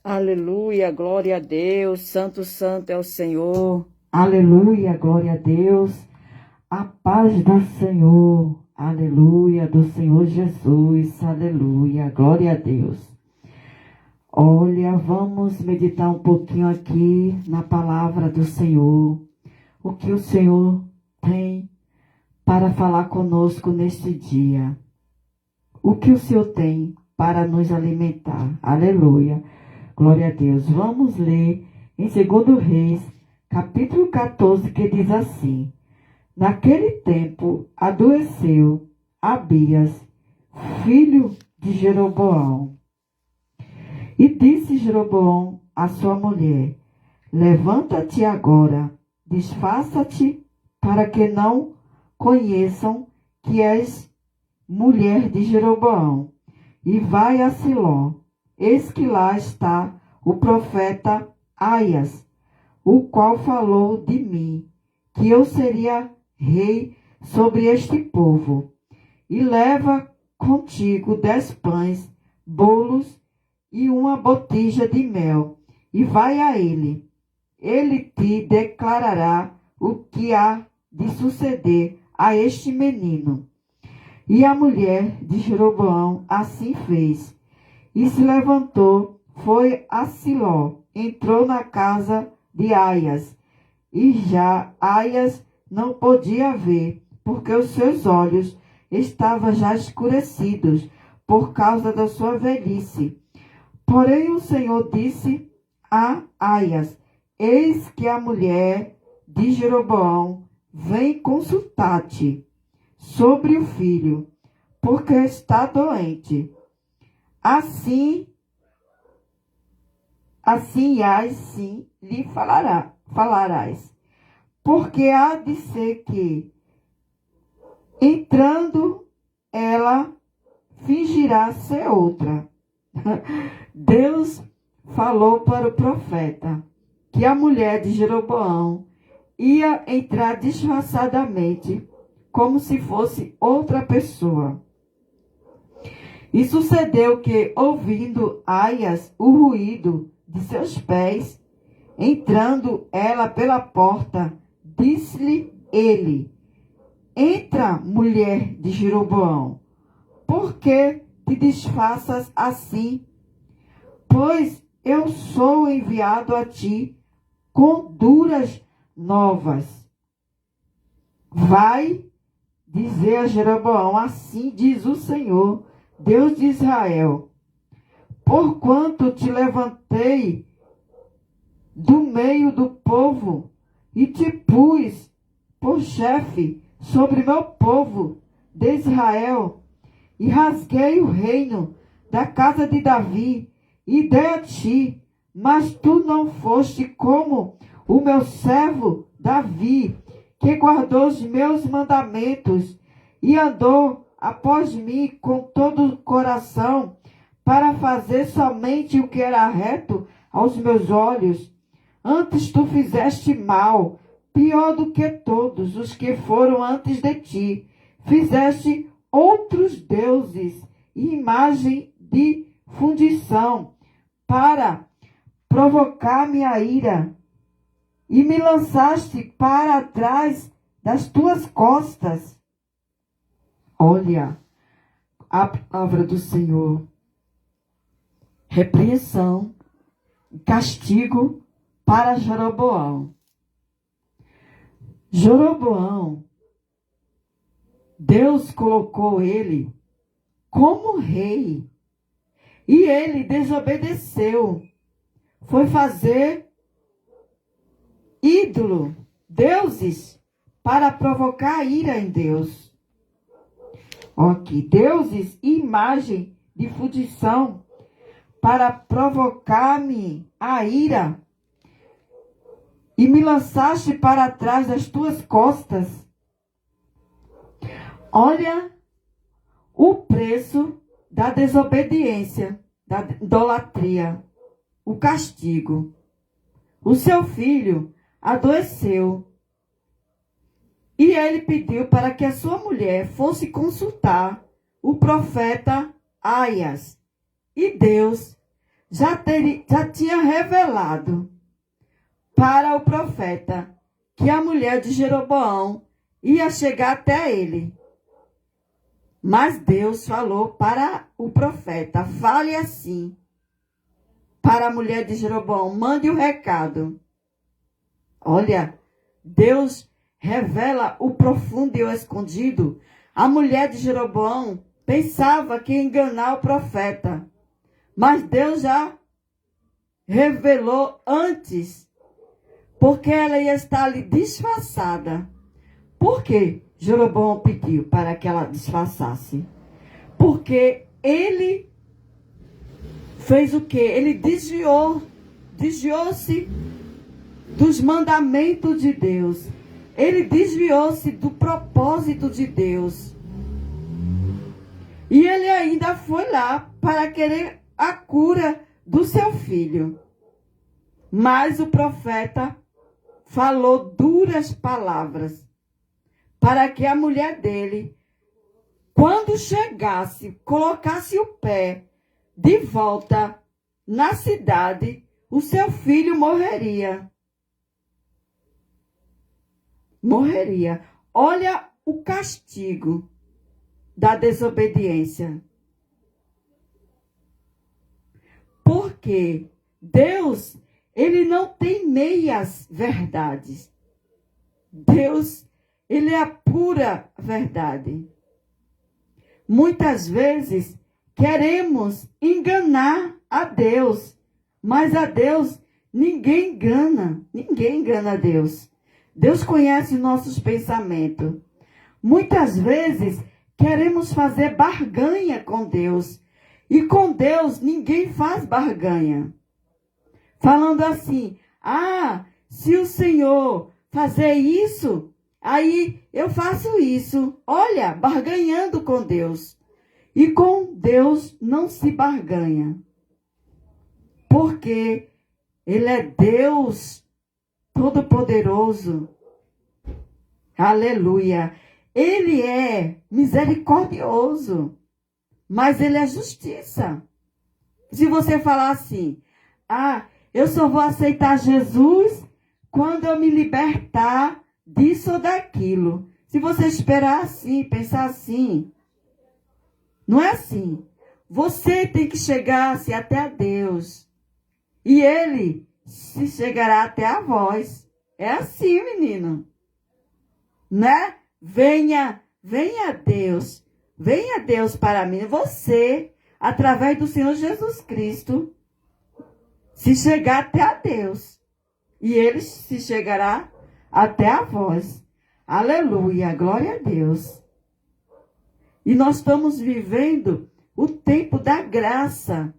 Aleluia, glória a Deus, santo, santo é o Senhor. Aleluia, glória a Deus. A paz do Senhor, aleluia, do Senhor Jesus, aleluia, glória a Deus. Olha, vamos meditar um pouquinho aqui na palavra do Senhor. O que o Senhor tem para falar conosco neste dia. O que o Senhor tem para nos alimentar. Aleluia. Glória a Deus. Vamos ler em 2 Reis, capítulo 14, que diz assim. Naquele tempo, adoeceu Abias, filho de Jeroboão. E disse Jeroboão à sua mulher, levanta-te agora, disfarça-te, para que não conheçam que és mulher de Jeroboão, e vai a Siló. Eis que lá está o profeta Aias, o qual falou de mim, que eu seria rei sobre este povo. E leva contigo 10 pães, bolos e uma botija de mel, e vai a ele. Ele te declarará o que há de suceder a este menino. E a mulher de Jeroboão assim fez. E se levantou, foi a Siló, entrou na casa de Aias. E já Aias não podia ver, porque os seus olhos estavam já escurecidos por causa da sua velhice. Porém o Senhor disse a Aias, eis que a mulher de Jeroboão vem consultar-te sobre o filho, porque está doente. Assim lhe falarás, porque há de ser que, entrando, ela fingirá ser outra. Deus falou para o profeta que a mulher de Jeroboão ia entrar disfarçadamente, como se fosse outra pessoa. E sucedeu que, ouvindo Aias o ruído de seus pés, entrando ela pela porta, disse-lhe ele, entra, mulher de Jeroboão, por que te disfarças assim? Pois eu sou enviado a ti com duras novas. Vai dizer a Jeroboão, assim diz o Senhor, Deus de Israel, porquanto te levantei do meio do povo e te pus por chefe sobre meu povo de Israel, e rasguei o reino da casa de Davi e dei a ti, mas tu não foste como o meu servo Davi, que guardou os meus mandamentos e andou após mim com todo o coração, para fazer somente o que era reto aos meus olhos. Antes tu fizeste mal, pior do que todos os que foram antes de ti. Fizeste outros deuses e imagem de fundição, para provocar minha ira, e me lançaste para trás das tuas costas. Olha, a palavra do Senhor. Repreensão, castigo para Jeroboão. Jeroboão, Deus colocou ele como rei. E ele desobedeceu. Foi fazer ídolo, deuses, para provocar a ira em Deus. Aqui, deuses e imagem de fundição para provocar-me a ira, e me lançaste para trás das tuas costas. Olha o preço da desobediência, da idolatria, o castigo. O seu filho adoeceu. E ele pediu para que a sua mulher fosse consultar o profeta Aias. E Deus já tinha revelado para o profeta que a mulher de Jeroboão ia chegar até ele. Mas Deus falou para o profeta: fale assim para a mulher de Jeroboão, mande o recado. Olha, Deus revela o profundo e o escondido. A mulher de Jeroboão pensava que ia enganar o profeta, mas Deus já revelou antes, porque ela ia estar ali disfarçada. Por que Jeroboão pediu para que ela disfarçasse? Porque ele fez o quê? Ele desviou-se dos mandamentos de Deus. Ele desviou-se do propósito de Deus. E ele ainda foi lá para querer a cura do seu filho. Mas o profeta falou duras palavras para que a mulher dele, quando chegasse, colocasse o pé de volta na cidade, o seu filho morreria. Morreria. Olha o castigo da desobediência. Porque Deus, ele não tem meias verdades. Deus, ele é a pura verdade. Muitas vezes queremos enganar a Deus, mas a Deus ninguém engana a Deus. Deus conhece os nossos pensamentos. Muitas vezes queremos fazer barganha com Deus, e com Deus ninguém faz barganha. Falando assim: se o Senhor fazer isso, aí eu faço isso. Olha, barganhando com Deus. E com Deus não se barganha. Porque Ele é Deus Todo-Poderoso. Aleluia. Ele é misericordioso. Mas Ele é justiça. Se você falar assim: eu só vou aceitar Jesus quando eu me libertar disso ou daquilo. Se você esperar assim, pensar assim, não é assim. Você tem que chegar-se até a Deus. E Ele se chegará até a vós. É assim, menino. Né? Venha Deus. Venha Deus para mim. Você, através do Senhor Jesus Cristo, se chegar até a Deus. E Ele se chegará até a vós. Aleluia. Glória a Deus. E nós estamos vivendo o tempo da graça.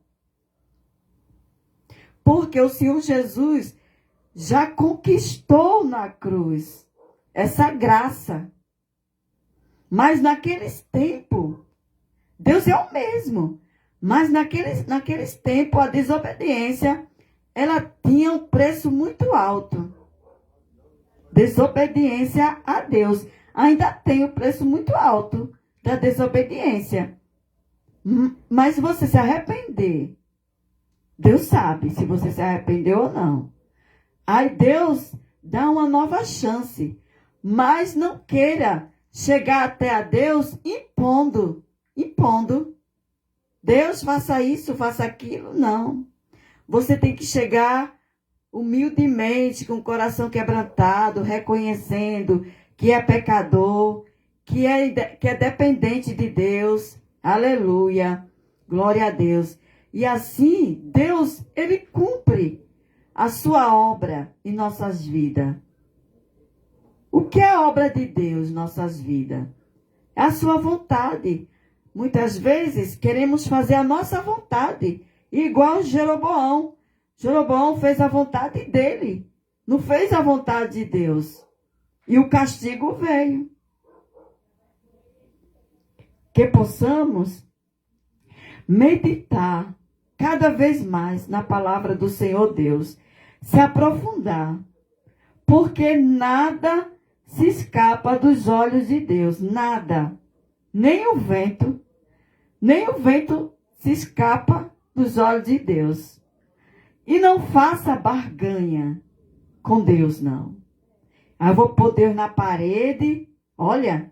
Porque o Senhor Jesus já conquistou na cruz essa graça. Mas naqueles tempos, Deus é o mesmo. Mas naqueles tempos, a desobediência, ela tinha um preço muito alto. Desobediência a Deus ainda tem um preço muito alto da desobediência. Mas se você se arrepender, Deus sabe se você se arrependeu ou não. Aí Deus dá uma nova chance. Mas não queira chegar até a Deus impondo. Deus, faça isso, faça aquilo. Não. Você tem que chegar humildemente, com o coração quebrantado, reconhecendo que é pecador, que é dependente de Deus. Aleluia. Glória a Deus. E assim, Deus, Ele cumpre a sua obra em nossas vidas. O que é a obra de Deus em nossas vidas? É a sua vontade. Muitas vezes queremos fazer a nossa vontade, igual Jeroboão. Jeroboão fez a vontade dele, não fez a vontade de Deus. E o castigo veio. Que possamos meditar cada vez mais na palavra do Senhor Deus, se aprofundar, porque nada se escapa dos olhos de Deus, nada, nem o vento se escapa dos olhos de Deus. E não faça barganha com Deus, não. Eu vou pôr Deus na parede. Olha,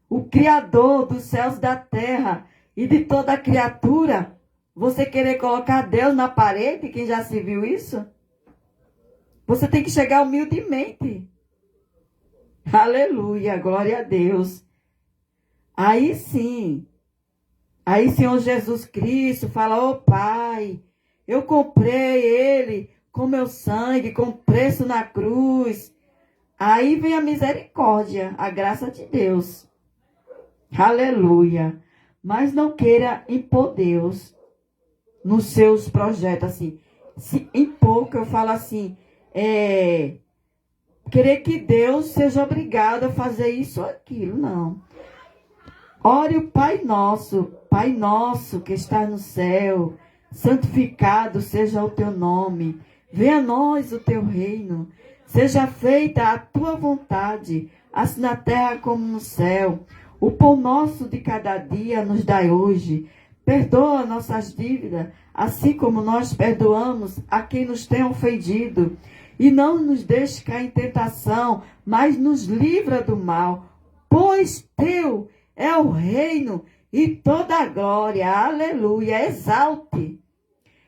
o Criador dos céus e da terra e de toda a criatura. Você querer colocar Deus na parede? Quem já se viu isso? Você tem que chegar humildemente. Aleluia, glória a Deus. Aí sim, Senhor Jesus Cristo fala, ô Pai, eu comprei ele com meu sangue, com preço na cruz. Aí vem a misericórdia, a graça de Deus. Aleluia. Mas não queira impor Deus nos seus projetos, assim. Se impor, que eu falo assim, querer que Deus seja obrigado a fazer isso ou aquilo, não. Ore o Pai Nosso que está no céu, santificado seja o teu nome, venha a nós o teu reino, seja feita a tua vontade, assim na terra como no céu. O pão nosso de cada dia nos dai hoje, perdoa nossas dívidas, assim como nós perdoamos a quem nos tem ofendido, e não nos deixe cair em tentação, mas nos livra do mal, pois teu é o reino e toda a glória. Aleluia.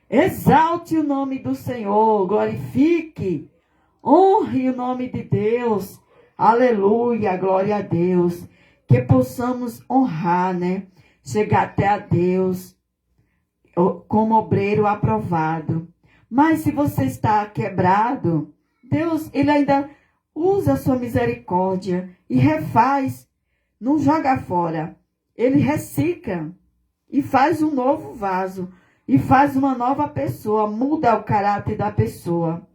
Exalte o nome do Senhor. Glorifique. Honre o nome de Deus. Aleluia. Glória a Deus. Que possamos honrar, né? Chegar até a Deus como obreiro aprovado. Mas se você está quebrado, Deus, ele ainda usa a sua misericórdia e refaz. Não joga fora. Ele recicla e faz um novo vaso. E faz uma nova pessoa. Muda o caráter da pessoa.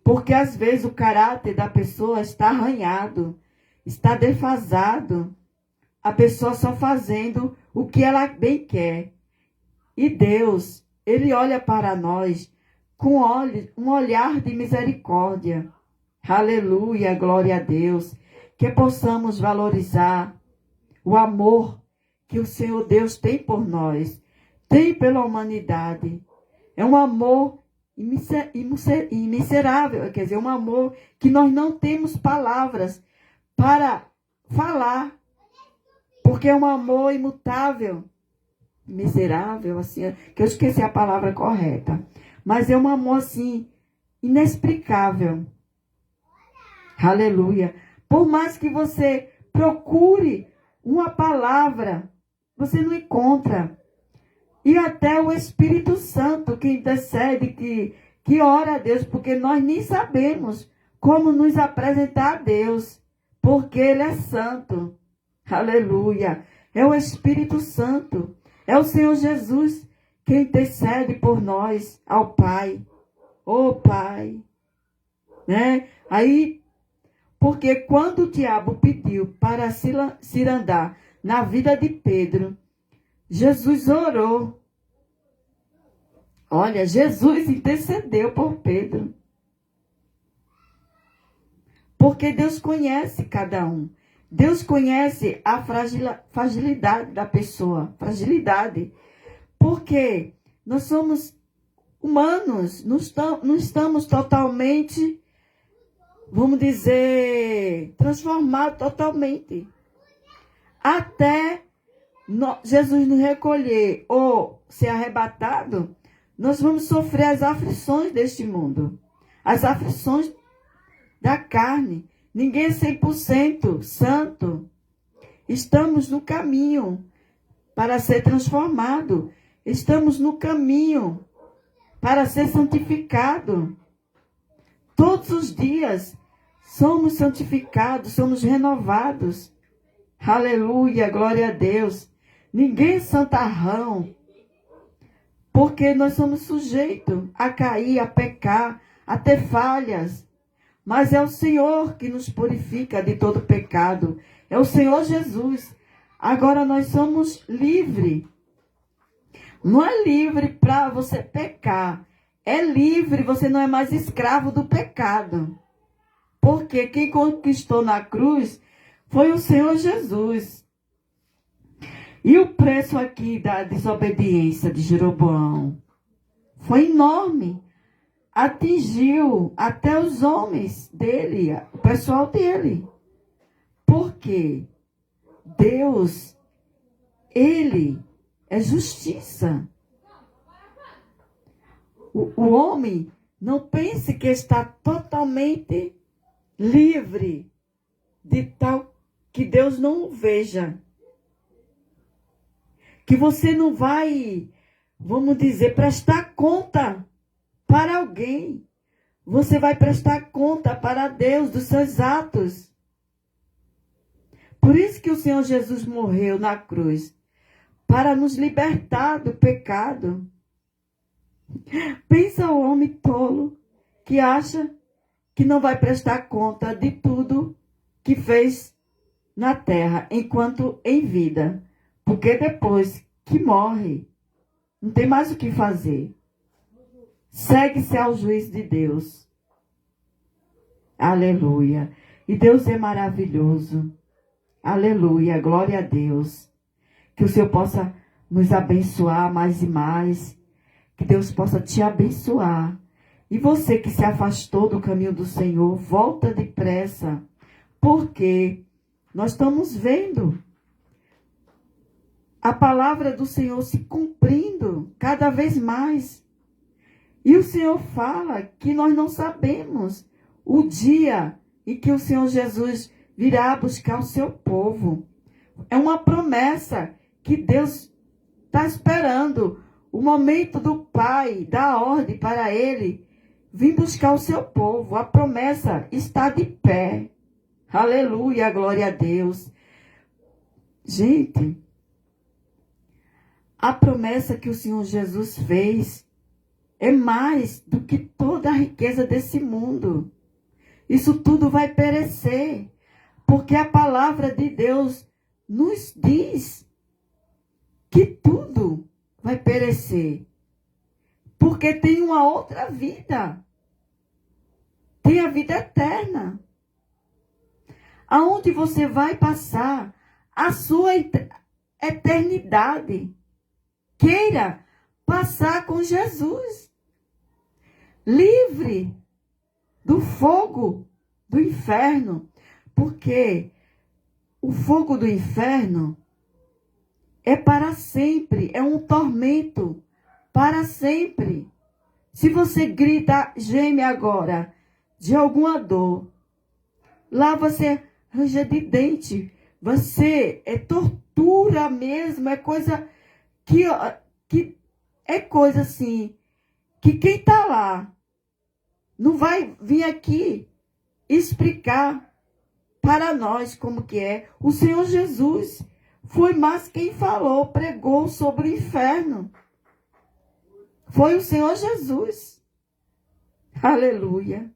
Porque às vezes o caráter da pessoa está arranhado. Está defasado. A pessoa só fazendo o que ela bem quer. E Deus, ele olha para nós com um olhar de misericórdia. Aleluia, glória a Deus. Que possamos valorizar o amor que o Senhor Deus tem por nós, tem pela humanidade. É um amor imensurável, quer dizer, um amor que nós não temos palavras para falar, porque é um amor imutável, miserável, assim, que eu esqueci a palavra correta, mas é um amor assim, inexplicável. Aleluia. Por mais que você procure uma palavra, você não encontra. E até o Espírito Santo que intercede, que ora a Deus, porque nós nem sabemos como nos apresentar a Deus, porque Ele é santo. Aleluia. É o Espírito Santo. É o Senhor Jesus que intercede por nós ao Pai. Ô Pai. Né? Aí, porque quando o diabo pediu para se andar na vida de Pedro, Jesus orou. Olha, Jesus intercedeu por Pedro. Porque Deus conhece cada um. Deus conhece a fragilidade da pessoa. Fragilidade. Porque nós somos humanos. Não estamos totalmente, vamos dizer, transformados totalmente. Até Jesus nos recolher ou ser arrebatado, nós vamos sofrer as aflições deste mundo. As aflições da carne. Ninguém é 100% santo. Estamos no caminho para ser transformado. Estamos no caminho para ser santificado. Todos os dias somos santificados, somos renovados. Aleluia, glória a Deus. Ninguém é santarrão, porque nós somos sujeitos a cair, a pecar, a ter falhas. Mas é o Senhor que nos purifica de todo pecado. É o Senhor Jesus. Agora nós somos livres. Não é livre para você pecar. É livre, você não é mais escravo do pecado. Porque quem conquistou na cruz foi o Senhor Jesus. E o preço aqui da desobediência de Jeroboão foi enorme. atingiu até os homens dele, o pessoal dele. Porque Deus, Ele é justiça. O homem não pense que está totalmente livre de tal que Deus não o veja. Que você não vai, vamos dizer, prestar conta para alguém. Você vai prestar conta para Deus dos seus atos. Por isso que o Senhor Jesus morreu na cruz, para nos libertar do pecado. Pensa o homem tolo que acha que não vai prestar conta de tudo que fez na terra enquanto em vida. Porque depois que morre, não tem mais o que fazer. Segue-se ao juízo de Deus. Aleluia. E Deus é maravilhoso. Aleluia. Glória a Deus. Que o Senhor possa nos abençoar mais e mais. Que Deus possa te abençoar. E você que se afastou do caminho do Senhor, volta depressa. Porque nós estamos vendo a palavra do Senhor se cumprindo cada vez mais. E o Senhor fala que nós não sabemos o dia em que o Senhor Jesus virá buscar o seu povo. É uma promessa que Deus está esperando. O momento do Pai dar ordem para Ele vir buscar o seu povo. A promessa está de pé. Aleluia, glória a Deus. Gente, a promessa que o Senhor Jesus fez é mais do que toda a riqueza desse mundo. Isso tudo vai perecer, porque a palavra de Deus nos diz que tudo vai perecer, porque tem uma outra vida. Tem a vida eterna, aonde você vai passar a sua eternidade. Queira passar com Jesus, livre do fogo do inferno, porque o fogo do inferno é para sempre, é um tormento para sempre. Se você grita, geme agora de alguma dor, lá você ranger de dente, você é tortura mesmo, é coisa que é coisa assim, que quem está lá não vai vir aqui explicar para nós como que é. O Senhor Jesus foi mais quem falou, pregou sobre o inferno. Foi o Senhor Jesus. Aleluia.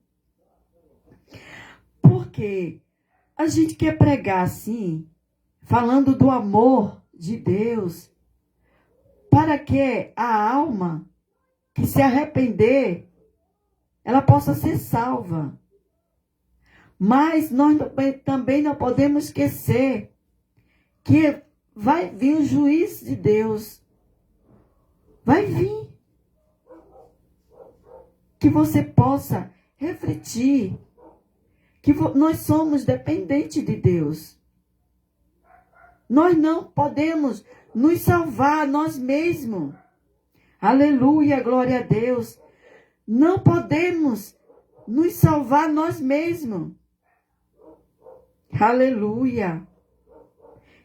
Porque a gente quer pregar assim, falando do amor de Deus, para que a alma que se arrepender, ela possa ser salva. Mas nós também não podemos esquecer que vai vir o juízo de Deus. Vai vir. Que você possa refletir que nós somos dependentes de Deus. Nós não podemos nos salvar nós mesmos. Aleluia, glória a Deus. Não podemos nos salvar nós mesmos. Aleluia.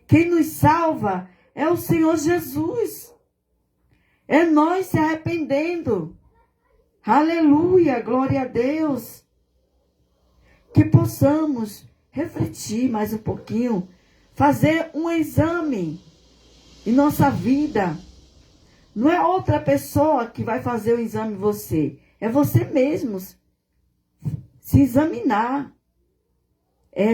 Quem nos salva é o Senhor Jesus. É nós se arrependendo. Aleluia, glória a Deus. Que possamos refletir mais um pouquinho, fazer um exame em nossa vida. Não é outra pessoa que vai fazer o exame em você. É você mesmo. Se examinar.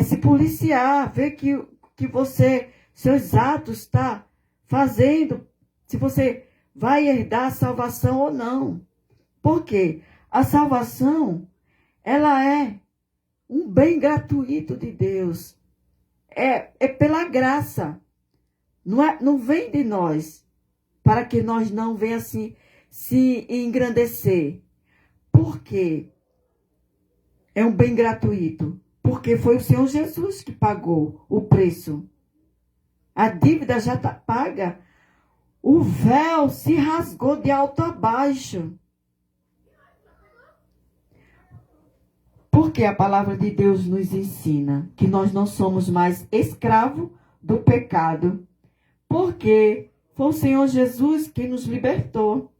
Se policiar. Ver que você, seus atos está fazendo. Se você vai herdar a salvação ou não. Por quê? A salvação, ela é um bem gratuito de Deus. É pela graça. Não vem de nós. Para que nós não venhamos se engrandecer. Por quê? É um bem gratuito. Porque foi o Senhor Jesus que pagou o preço. A dívida já está paga. O véu se rasgou de alto a baixo. Porque a palavra de Deus nos ensina que nós não somos mais escravos do pecado. Porque foi o Senhor Jesus que nos libertou.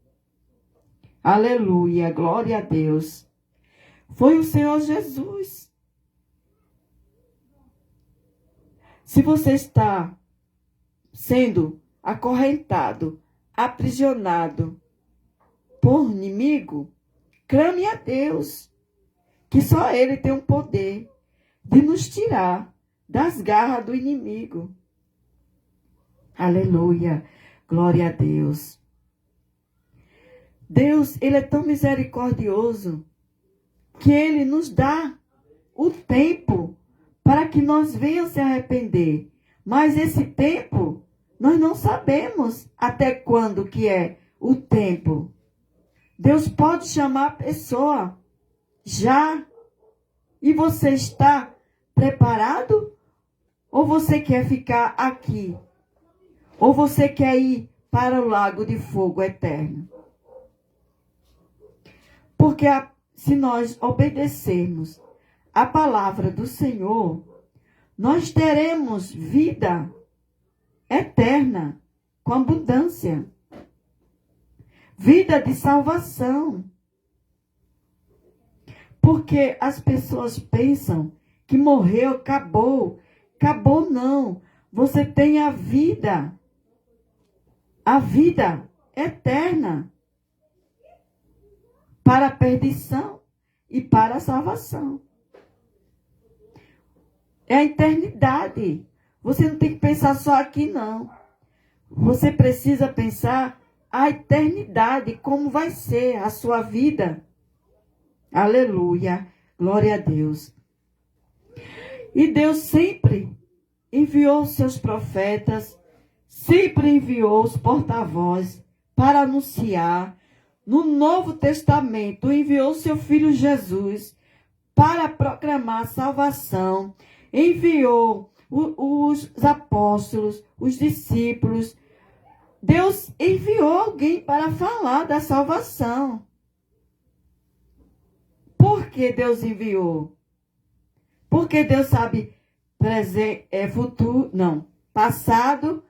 Aleluia, glória a Deus. Foi o Senhor Jesus. Se você está sendo acorrentado, aprisionado por inimigo, clame a Deus, que só Ele tem o poder de nos tirar das garras do inimigo. Aleluia, glória a Deus. Deus, Ele é tão misericordioso que Ele nos dá o tempo para que nós venhamos se arrepender. Mas esse tempo, nós não sabemos até quando que é o tempo. Deus pode chamar a pessoa já. E você está preparado? Ou você quer ficar aqui? Ou você quer ir para o lago de fogo eterno? Porque se nós obedecermos a palavra do Senhor, nós teremos vida eterna, com abundância. Vida de salvação. Porque as pessoas pensam que morreu, acabou. Acabou não. Você tem a vida eterna. Para a perdição e para a salvação. É a eternidade. Você não tem que pensar só aqui, não. Você precisa pensar a eternidade, como vai ser a sua vida. Aleluia, glória a Deus. E Deus sempre enviou os seus profetas, sempre enviou os porta-vozes para anunciar. No Novo Testamento, enviou seu Filho Jesus para proclamar a salvação. Enviou os apóstolos, os discípulos. Deus enviou alguém para falar da salvação. Por que Deus enviou? Porque Deus sabe passado,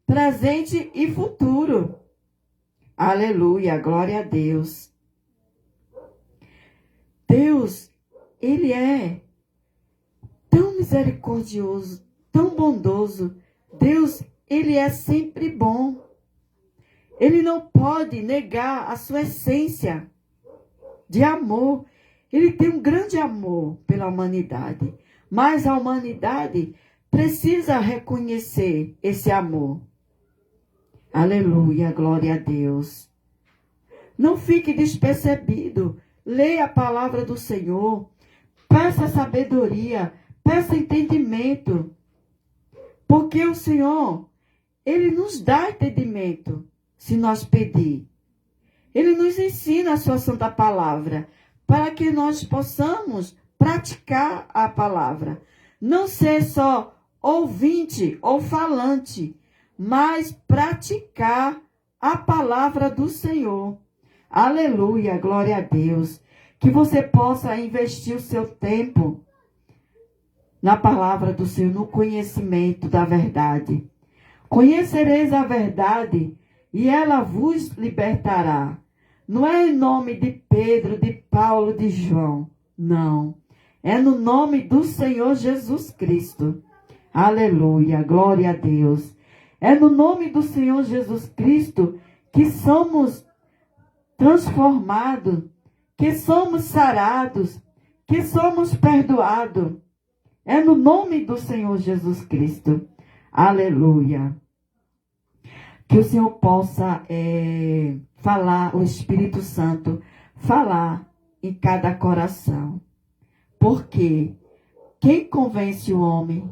presente e futuro. Aleluia, glória a Deus. Deus, Ele é tão misericordioso, tão bondoso. Deus, Ele é sempre bom. Ele não pode negar a sua essência de amor. Ele tem um grande amor pela humanidade. Mas a humanidade precisa reconhecer esse amor. Aleluia, glória a Deus. Não fique despercebido. Leia a palavra do Senhor. Peça sabedoria. Peça entendimento. Porque o Senhor, Ele nos dá entendimento, se nós pedir. Ele nos ensina a sua santa palavra, para que nós possamos praticar a palavra. Não ser só ouvinte ou falante, mas praticar a palavra do Senhor. Aleluia, glória a Deus. Que você possa investir o seu tempo na palavra do Senhor, no conhecimento da verdade. Conhecereis a verdade e ela vos libertará. Não é em nome de Pedro, de Paulo, de João. Não. É no nome do Senhor Jesus Cristo. Aleluia, glória a Deus. É no nome do Senhor Jesus Cristo que somos transformados, que somos sarados, que somos perdoados. É no nome do Senhor Jesus Cristo. Aleluia. Que o Senhor possa falar, o Espírito Santo, falar em cada coração. Porque quem convence o homem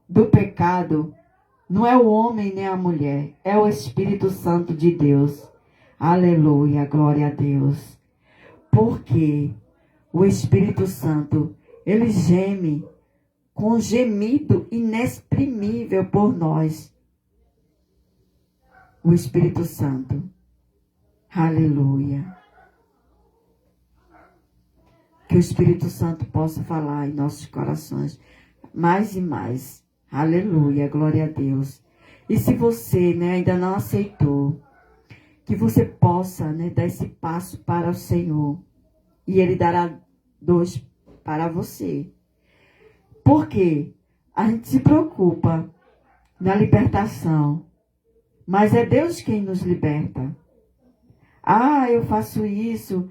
do pecado não é o homem nem a mulher, é o Espírito Santo de Deus. Aleluia, glória a Deus. Porque o Espírito Santo, ele geme com gemido inexprimível por nós. O Espírito Santo. Aleluia. Que o Espírito Santo possa falar em nossos corações mais e mais. Aleluia, glória a Deus. E se você, ainda não aceitou, que você possa, dar esse passo para o Senhor. E Ele dará 2 para você. Porque a gente se preocupa na libertação, mas é Deus quem nos liberta. Eu faço isso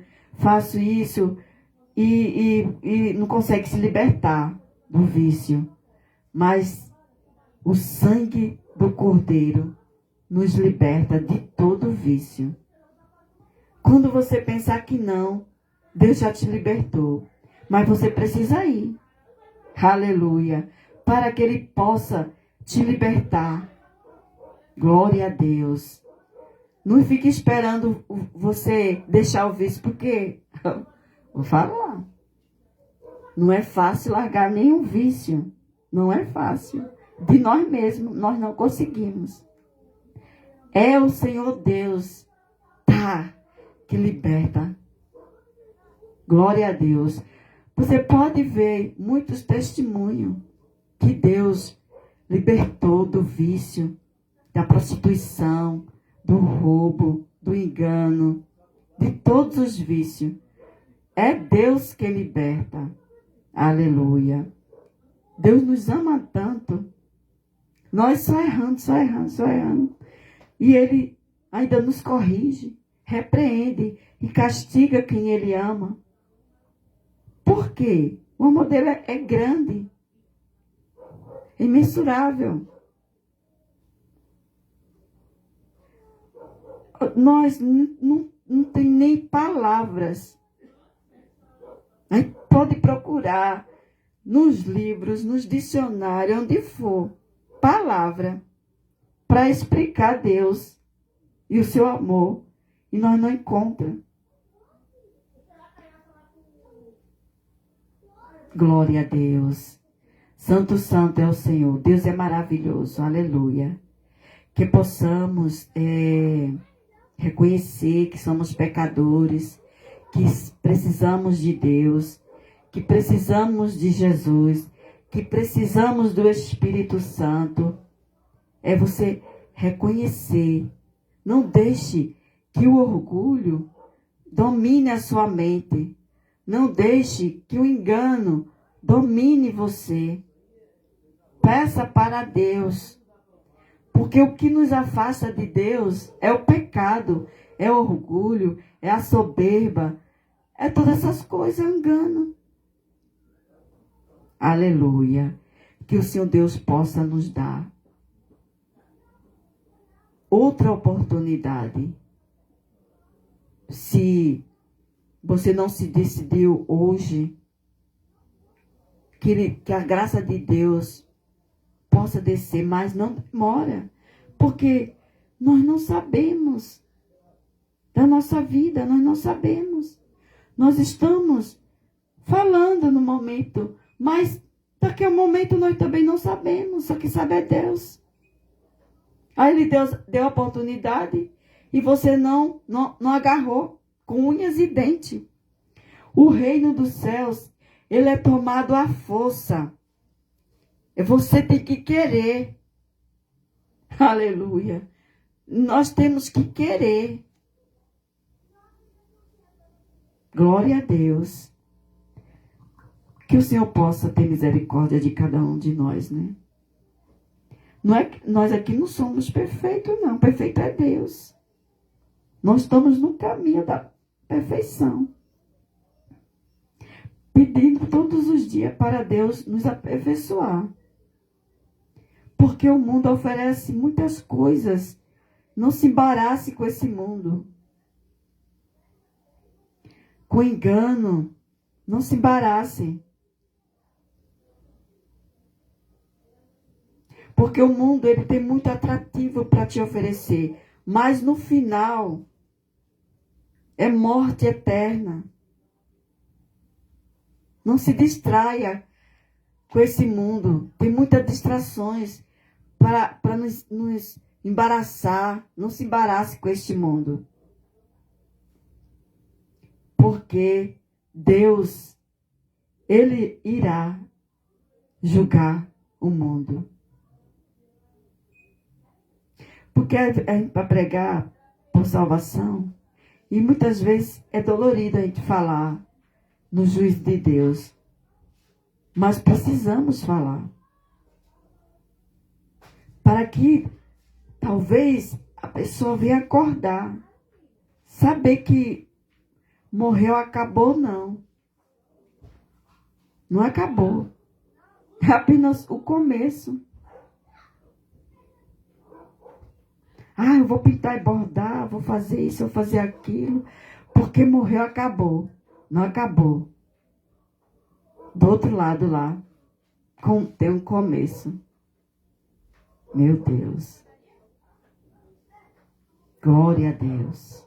e não consegue se libertar do vício. Mas o sangue do Cordeiro nos liberta de todo vício. Quando você pensar que não, Deus já te libertou. Mas você precisa ir. Aleluia. Para que Ele possa te libertar. Glória a Deus. Não fique esperando você deixar o vício, porque, vou falar, não é fácil largar nenhum vício. Não é fácil. De nós mesmos, nós não conseguimos. É o Senhor Deus, que liberta. Glória a Deus. Você pode ver muitos testemunhos que Deus libertou do vício, da prostituição, do roubo, do engano, de todos os vícios. É Deus que liberta. Aleluia. Deus nos ama tanto. Nós só errando. E Ele ainda nos corrige, repreende e castiga quem Ele ama. Por quê? O amor dele é grande, imensurável. Nós não tem nem palavras. A gente pode procurar nos livros, nos dicionários, onde for, palavra para explicar Deus e o seu amor. E nós não encontramos. Glória a Deus. Santo, santo é o Senhor. Deus é maravilhoso. Aleluia. Que possamos reconhecer que somos pecadores, que precisamos de Deus, que precisamos de Jesus, que precisamos do Espírito Santo. É você reconhecer. Não deixe que o orgulho domine a sua mente. Não deixe que o engano domine você. Peça para Deus. Porque o que nos afasta de Deus é o pecado, é o orgulho, é a soberba, é todas essas coisas, é o engano. Aleluia. Que o Senhor Deus possa nos dar outra oportunidade. Se você não se decidiu hoje, que a graça de Deus possa descer, mas não demora, porque nós não sabemos da nossa vida, nós não sabemos. Nós estamos falando no momento, mas daqui a um momento nós também não sabemos, só que sabe é Deus. Aí Ele deu a oportunidade e você não agarrou com unhas e dentes. O reino dos céus, ele é tomado à força. Você tem que querer. Aleluia. Nós temos que querer. Glória a Deus. Que o Senhor possa ter misericórdia de cada um de nós, né? Nós aqui não somos perfeitos, não. Perfeito é Deus. Nós estamos no caminho da perfeição. Pedindo todos os dias para Deus nos aperfeiçoar. Porque o mundo oferece muitas coisas. Não se embarace com esse mundo. Com engano. Não se embarace. Porque o mundo ele tem muito atrativo para te oferecer. Mas no final é morte eterna. Não se distraia com esse mundo. Tem muitas distrações para nos embaraçar. Não se embarace com este mundo. Porque Deus, Ele irá julgar o mundo. Porque para pregar por salvação, e muitas vezes é dolorido a gente falar no juízo de Deus. Mas precisamos falar. Para que talvez a pessoa venha acordar. Saber que morreu, acabou, não. Não acabou. É apenas o começo. Ah, eu vou pintar e bordar, vou fazer isso, vou fazer aquilo. Porque morreu, acabou. Não acabou. Do outro lado lá, tem um começo. Meu Deus. Glória a Deus.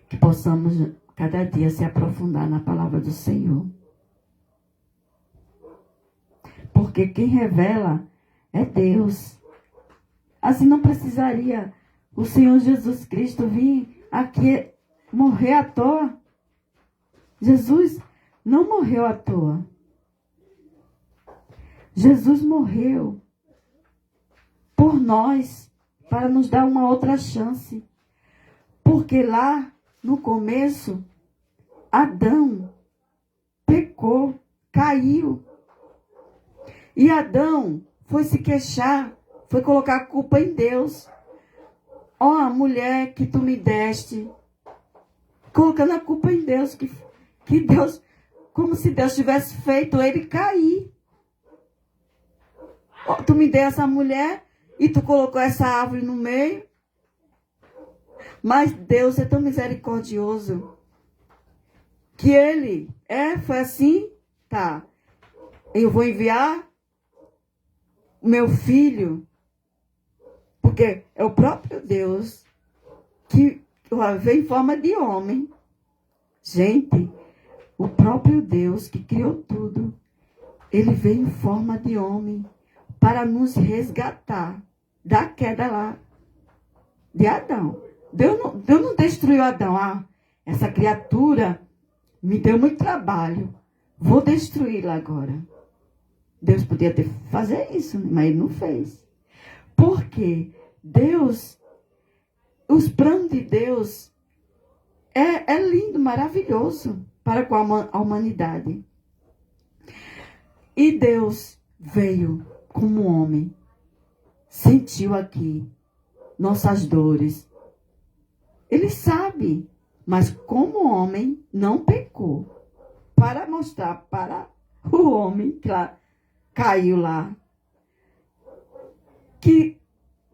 Que possamos cada dia se aprofundar na palavra do Senhor. Porque quem revela é Deus. Assim não precisaria o Senhor Jesus Cristo vir aqui morrer à toa. Jesus não morreu à toa. Jesus morreu por nós, para nos dar uma outra chance. Porque lá, no começo, Adão pecou, caiu. E Adão foi se queixar, foi colocar a culpa em Deus. Ó, a mulher que tu me deste, colocando a culpa em Deus, que Deus, como se Deus tivesse feito ele cair. Ó, tu me deu essa mulher e tu colocou essa árvore no meio. Mas Deus é tão misericordioso que ele, foi assim, tá. Eu vou enviar o meu filho, porque é o próprio Deus que veio em forma de homem. Gente, o próprio Deus que criou tudo, ele veio em forma de homem para nos resgatar da queda lá de Adão. Deus não destruiu Adão. Ah, essa criatura me deu muito trabalho. Vou destruí-la agora. Deus podia fazer isso, mas ele não fez. Porque Deus, os planos de Deus é lindo, maravilhoso para com a humanidade. E Deus veio como homem, sentiu aqui nossas dores. Ele sabe, mas como homem não pecou. Para mostrar para o homem que lá caiu lá, que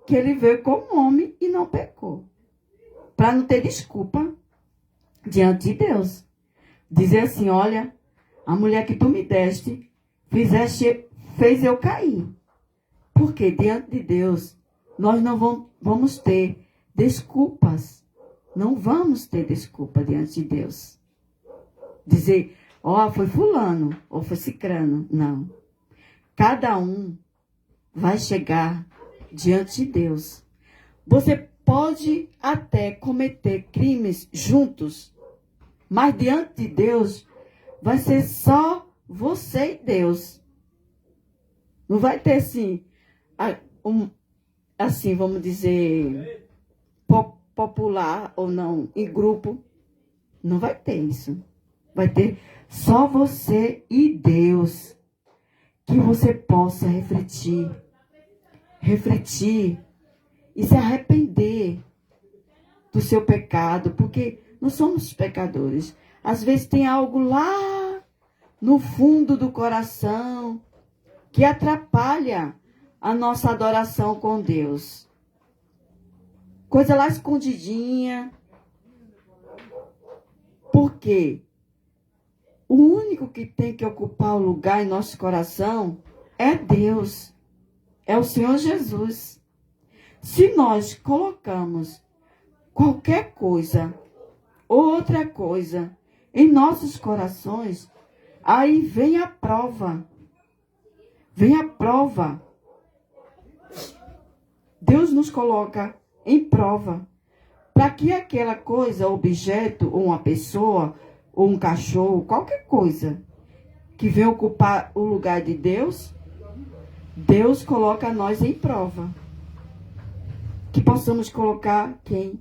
ele veio como homem e não pecou. Para não ter desculpa diante de Deus. Dizer assim, olha, a mulher que tu me deste, fez eu cair. Porque diante de Deus, nós não vamos ter desculpas. Não vamos ter desculpa diante de Deus. Dizer, foi fulano, ou foi cicrano. Não. Cada um vai chegar diante de Deus. Você pode até cometer crimes juntos, mas diante de Deus vai ser só você e Deus. Não vai ter assim, vamos dizer, popular ou não, em grupo. Não vai ter isso. Vai ter só você e Deus. Que você possa refletir e se arrepender do seu pecado, porque nós somos pecadores. Às vezes tem algo lá no fundo do coração que atrapalha a nossa adoração com Deus. Coisa lá escondidinha. Por quê? O único que tem que ocupar o lugar em nosso coração é Deus. É o Senhor Jesus. Se nós colocamos qualquer coisa, outra coisa, em nossos corações, Aí vem a prova. Vem a prova. Deus nos coloca em prova para que aquela coisa, objeto, ou uma pessoa, ou um cachorro, qualquer coisa que venha ocupar o lugar de Deus, Deus coloca nós em prova. Que possamos colocar quem?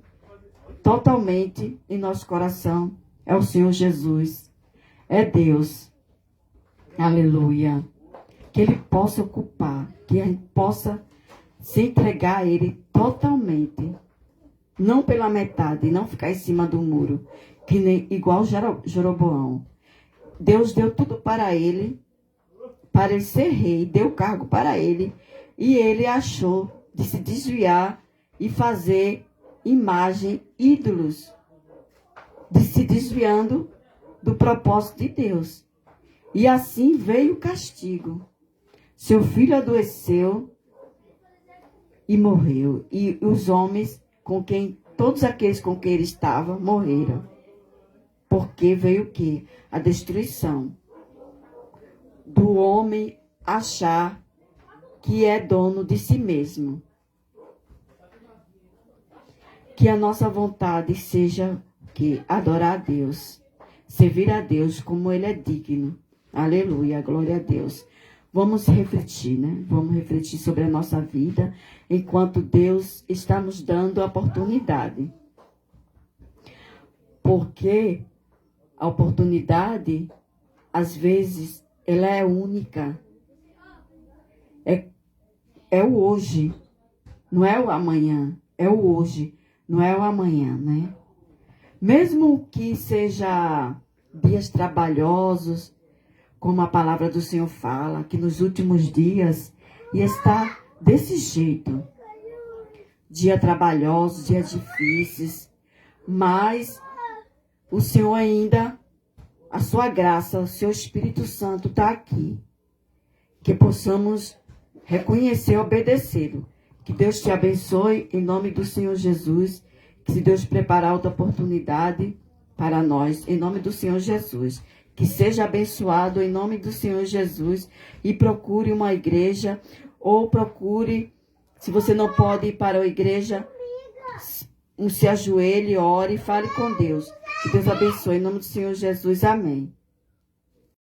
Totalmente em nosso coração. É o Senhor Jesus. É Deus. Aleluia. Que Ele possa ocupar. Que a gente possa se entregar a Ele totalmente. Não pela metade. Não ficar em cima do muro. Que nem, igual Jeroboão. Deus deu tudo para ele ser rei. Deu cargo para ele. E ele achou de se desviar e fazer imagem, ídolos. De se desviando do propósito de Deus. E assim veio o castigo. Seu filho adoeceu e morreu. E os homens todos aqueles com quem ele estava, morreram. Porque veio o quê? A destruição. Do homem achar que é dono de si mesmo. Que a nossa vontade seja que adorar a Deus. Servir a Deus como Ele é digno. Aleluia, glória a Deus. Vamos refletir, né? Vamos refletir sobre a nossa vida enquanto Deus está nos dando a oportunidade. Porque a oportunidade, às vezes, ela é única. É o hoje, não é o amanhã, é o hoje, não é o amanhã, né? Mesmo que seja dias trabalhosos, como a palavra do Senhor fala, que nos últimos dias ia estar desse jeito. Dia trabalhosos, dias difíceis, mas o Senhor ainda, a sua graça, o seu Espírito Santo está aqui. Que possamos reconhecer e obedecê-lo. Que Deus te abençoe em nome do Senhor Jesus. Que se Deus preparar outra oportunidade para nós, em nome do Senhor Jesus. Que seja abençoado em nome do Senhor Jesus. E procure uma igreja, ou procure, se você não pode ir para a igreja, se ajoelhe, ore e fale com Deus. Que Deus abençoe em nome do Senhor Jesus. Amém.